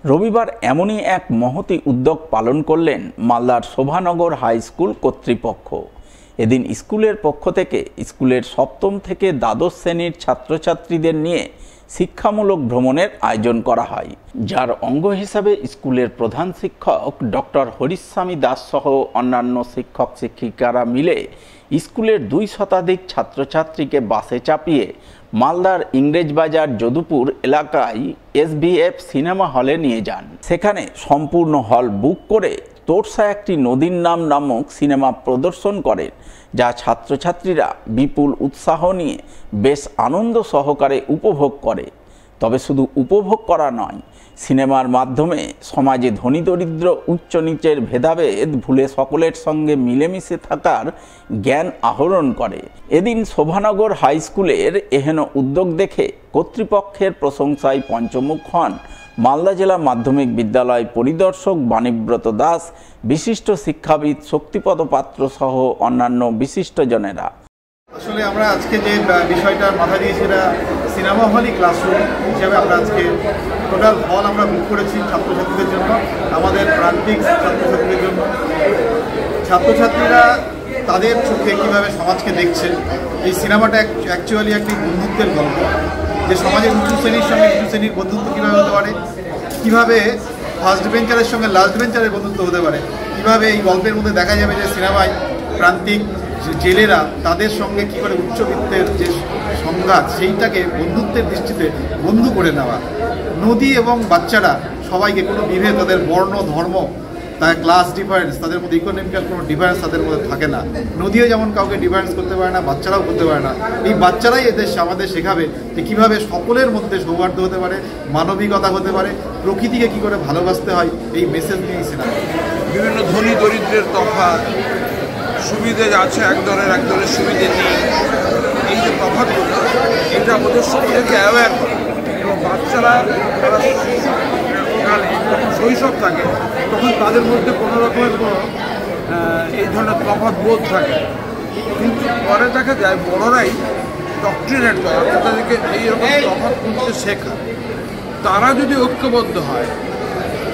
রবিবার এমনই এক মহতী উদ্যোগ পালন করলেন মালদার শোভানগর হাই স্কুল কর্তৃপক্ষ। এদিন স্কুলের পক্ষ থেকে স্কুলের সপ্তম থেকে দ্বাদশ শ্রেণীর ছাত্রছাত্রীদের নিয়ে শিক্ষামূলক ভ্রমণের আয়োজন করা হয়, যার অঙ্গ হিসাবে স্কুলের প্রধান শিক্ষক ডক্টর হরিস্বামী দাস সহ অন্যান্য শিক্ষক শিক্ষিকারা মিলে স্কুলের 2 শতাধিক ছাত্রছাত্রীকে বাসে চাপিয়ে মালদার ইংরেজবাজার যদুপুর এলাকায় SVF সিনেমা হলে নিয়ে যান। সেখানে সম্পূর্ণ হল বুক করে তোরসা একটি নদীর নাম নামক সিনেমা প্রদর্শন করেন, যা ছাত্রছাত্রীরা বিপুল উৎসাহ নিয়ে বেশ আনন্দ সহকারে উপভোগ করে। তবে শুধু উপভোগ করা নয়, সিনেমার মাধ্যমে সমাজে ধনী দরিদ্র উচ্চ নিচের ভেদাভেদ ভুলে সকলের সঙ্গে মিলেমিশে থাকার জ্ঞান আহরণ করে। এদিন শোভানগর হাই স্কুলের এহেন উদ্যোগ দেখে কর্তৃপক্ষের প্রশংসায় পঞ্চমুখ হন মালদা জেলা মাধ্যমিক বিদ্যালয় পরিদর্শক বাণীব্রত দাস, বিশিষ্ট শিক্ষাবিদ শক্তিপদ পাত্র সহ অন্যান্য বিশিষ্টজনেরা। আসলে আমরা আজকে যে বিষয়টার মাথা দিয়ে সেটা সিনেমা হলই ক্লাসরুম হিসাবে আমরা আজকে টোটাল হল আমরা বুক করেছি ছাত্রছাত্রীদের জন্য, আমাদের প্রান্তিক ছাত্রছাত্রীদের জন্য। ছাত্রছাত্রীরা তাদের চোখে কীভাবে সমাজকে দেখছে, এই সিনেমাটা অ্যাকচুয়ালি একটি বন্ধুত্বের গল্প, যে সমাজের উঁচু শ্রেণীর সঙ্গে নিচু শ্রেণীর বন্ধুত্ব কীভাবে হতে পারে, কীভাবে ফার্স্ট বেঞ্চারের সঙ্গে লাস্ট বেঞ্চারের বন্ধুত্ব হতে পারে, কীভাবে এই গল্পের মধ্যে দেখা যাবে যে সিনেমায় প্রান্তিক জেলেরা তাদের সঙ্গে কী করে উচ্চবিত্তের যে সংঘাত সেইটাকে বন্ধুত্বের দৃষ্টিতে বন্ধু করে নেওয়া। নদী এবং বাচ্চারা সবাইকে কোনো বিভেদ, তাদের বর্ণ ধর্ম, তার ক্লাস ডিফারেন্স, তাদের মধ্যে ইকোনমিক্যাল কোনো ডিফারেন্স তাদের মধ্যে থাকে না। নদীও যেমন কাউকে ডিফারেন্স করতে পারে না, বাচ্চারাও করতে পারে না। এই বাচ্চারাই এদের আমাদের শেখাবে যে কীভাবে সকলের মধ্যে সৌহার্দ্য হতে পারে, মানবিকতা হতে পারে, প্রকৃতিকে কী করে ভালোবাসতে হয়, এই মেসেজ নিয়েই সিনেমা। বিভিন্ন ধনী দরিদ্রের তফাৎ, সুবিধে আছে এক দলের সুবিধে নেই, এই যে তফাৎগুলো এটা ওদের সকলকে অ্যাওয়্যার করে। এবং বাচ্চারা তারা শিশুকালে যখন শৈশব থাকে তখন তাদের মধ্যে কোনো রকমের কোনো এই ধরনের তফাৎ বোধ থাকে, কিন্তু পরে দেখা যায় বড়রাই ডক্ট্রিনেট করে তাদেরকে এইরকম তফাৎ করতে শেখা। তারা যদি ঐক্যবদ্ধ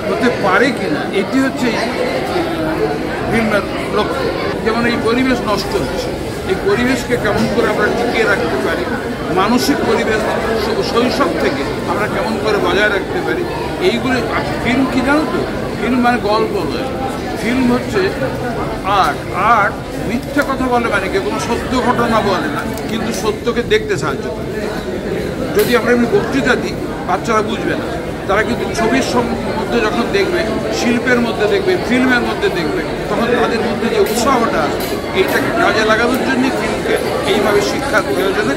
হতে পারে কিনা, এটি হচ্ছে ফিল্মের লক্ষ্য। যেমন এই পরিবেশ নষ্ট হচ্ছে, এই পরিবেশকে কেমন করে আমরা টিকিয়ে রাখতে পারি, মানসিক পরিবেশ শৈশব থেকে আমরা কেমন করে বজায় রাখতে পারি, এইগুলি। ফিল্ম কি জানো তো? ফিল্ম মানে গল্প নয়, ফিল্ম হচ্ছে আর্ট। মিথ্যা কথা বলে মানে কি, কোনো সত্য ঘটনা বলে না, কিন্তু সত্যকে দেখতে সাহায্য করে। যদি আমরা এমনি বক্তৃতা দিই, বাচ্চারা বুঝবে না, তারা কিন্তু ছবির মধ্যে যখন দেখবে, শিল্পের মধ্যে দেখবে, ফিল্মের মধ্যে দেখবে, তখন তাদের মধ্যে যে উৎসাহটা আসবে, এইটাকে কাজে লাগানোর জন্যই ফিল্মকে এইভাবে শিক্ষার প্রয়োজনে